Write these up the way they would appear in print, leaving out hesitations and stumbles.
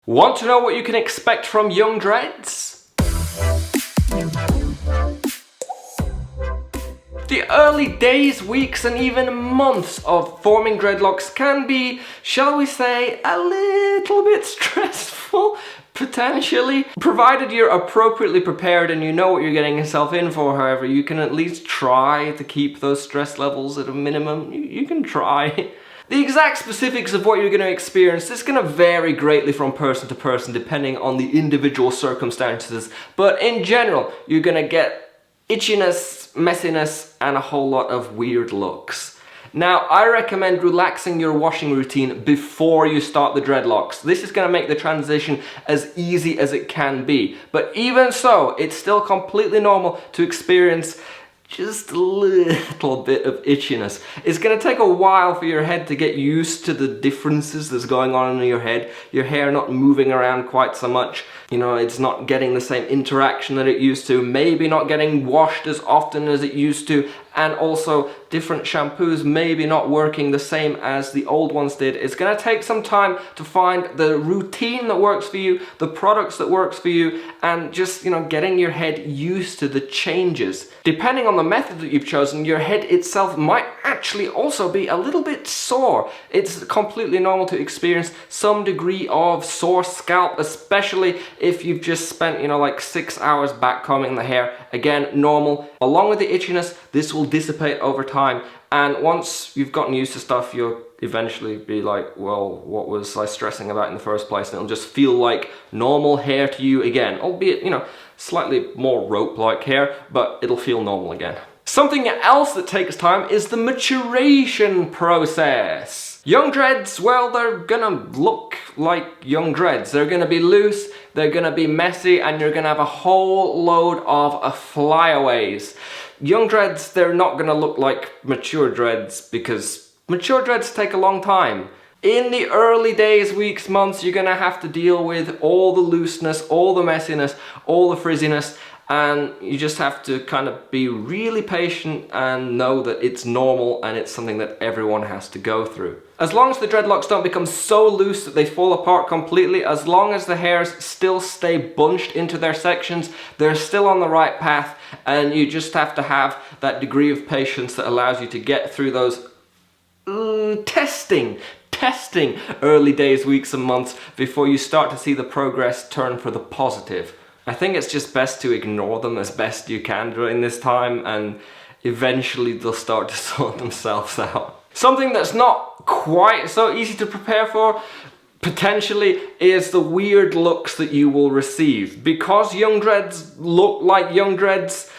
Want to know what you can expect from young dreads? The early days, weeks and even months of forming dreadlocks can be, shall we say, a little bit stressful, potentially. Provided you're appropriately prepared and you know what you're getting yourself in for, however, you can at least try to keep those stress levels at a minimum. You can try. The exact specifics of what you're going to experience is going to vary greatly from person to person depending on the individual circumstances, but in general, you're going to get itchiness, messiness, and a whole lot of weird looks. Now, I recommend relaxing your washing routine before you start the dreadlocks. This is going to make the transition as easy as it can be, but even so, it's still completely normal to experience just a little bit of itchiness. It's going to take a while for your head to get used to the differences that's going on in your head. Your hair not moving around quite so much. You know, it's not getting the same interaction that it used to. Maybe not getting washed as often as it used to. And also different shampoos maybe not working the same as the old ones did. It's going to take some time to find the routine that works for you, the products that works for you, and just, you know, getting your head used to the changes. Depending on the method that you've chosen, your head itself might actually also be a little bit sore. It's completely normal to experience some degree of sore scalp, especially if you've just spent, you know, like 6 hours back combing the hair. Again, normal. Along with the itchiness, this will dissipate over time, and once you've gotten used to stuff, you'll eventually be like, well, what was I stressing about in the first place? And it'll just feel like normal hair to you again, albeit, you know, slightly more rope-like hair, but it'll feel normal again. Something else that takes time is the maturation process. Young dreads, well, they're gonna look like young dreads. They're gonna be loose, they're gonna be messy, and you're gonna have a whole load of flyaways. Young dreads, they're not gonna look like mature dreads because mature dreads take a long time. In the early days, weeks, months, you're gonna have to deal with all the looseness, all the messiness, all the frizziness, and you just have to kind of be really patient and know that it's normal and it's something that everyone has to go through. As long as the dreadlocks don't become so loose that they fall apart completely, as long as the hairs still stay bunched into their sections, they're still on the right path, and you just have to have that degree of patience that allows you to get through those testing early days, weeks and months before you start to see the progress turn for the positive. I think it's just best to ignore them as best you can during this time, and eventually they'll start to sort themselves out. Something that's not quite so easy to prepare for, potentially, is the weird looks that you will receive. Because young dreads look like young dreads,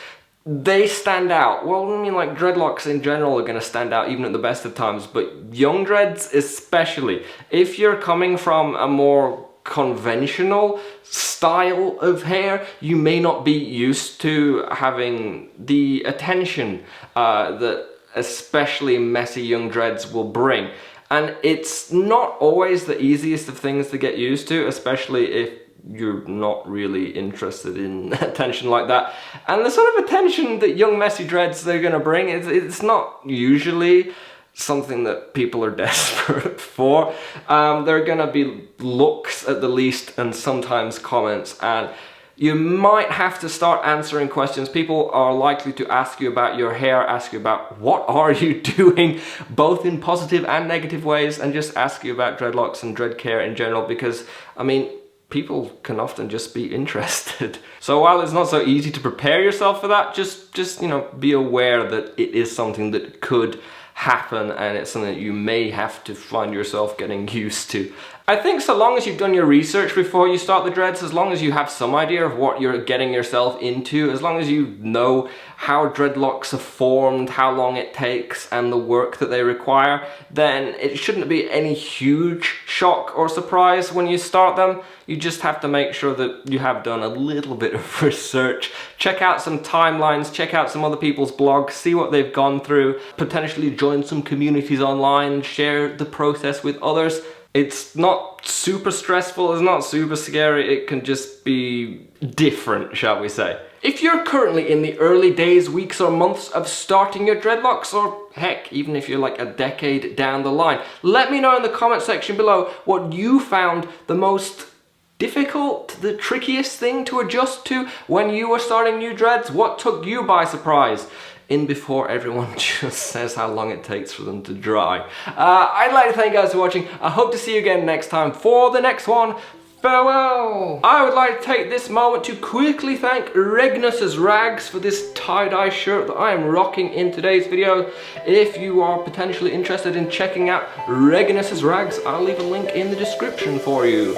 they stand out. Well, I mean, like, dreadlocks in general are going to stand out even at the best of times, but young dreads especially. If you're coming from a more conventional style of hair, you may not be used to having the attention that especially messy young dreads will bring. And it's not always the easiest of things to get used to, especially if you're not really interested in attention like that. And the sort of attention that young messy dreads they're gonna bring, it's not usually something that people are desperate for. There are gonna be looks at the least, and sometimes comments, and you might have to start answering questions. People are likely to ask you about your hair, ask you about what are you doing, both in positive and negative ways, and just ask you about dreadlocks and dread care in general, because, I mean, people can often just be interested. So while it's not so easy to prepare yourself for that, just you know, be aware that it is something that could happen, and it's something that you may have to find yourself getting used to. I think so long as you've done your research before you start the dreads, as long as you have some idea of what you're getting yourself into, as long as you know how dreadlocks are formed, how long it takes, and the work that they require, then it shouldn't be any huge shock or surprise when you start them. You just have to make sure that you have done a little bit of research. Check out some timelines, check out some other people's blogs, see what they've gone through, potentially join some communities online, share the process with others. It's not super stressful, it's not super scary, it can just be different, shall we say. If you're currently in the early days, weeks or months of starting your dreadlocks, or heck, even if you're like a decade down the line, let me know in the comment section below what you found the most difficult, the trickiest thing to adjust to when you were starting new dreads? What took you by surprise? In before everyone just says how long it takes for them to dry. I'd like to thank you guys for watching. I hope to see you again next time for the next one. Farewell! I would like to take this moment to quickly thank Regnus's Rags for this tie-dye shirt that I am rocking in today's video. If you are potentially interested in checking out Regnus's Rags, I'll leave a link in the description for you.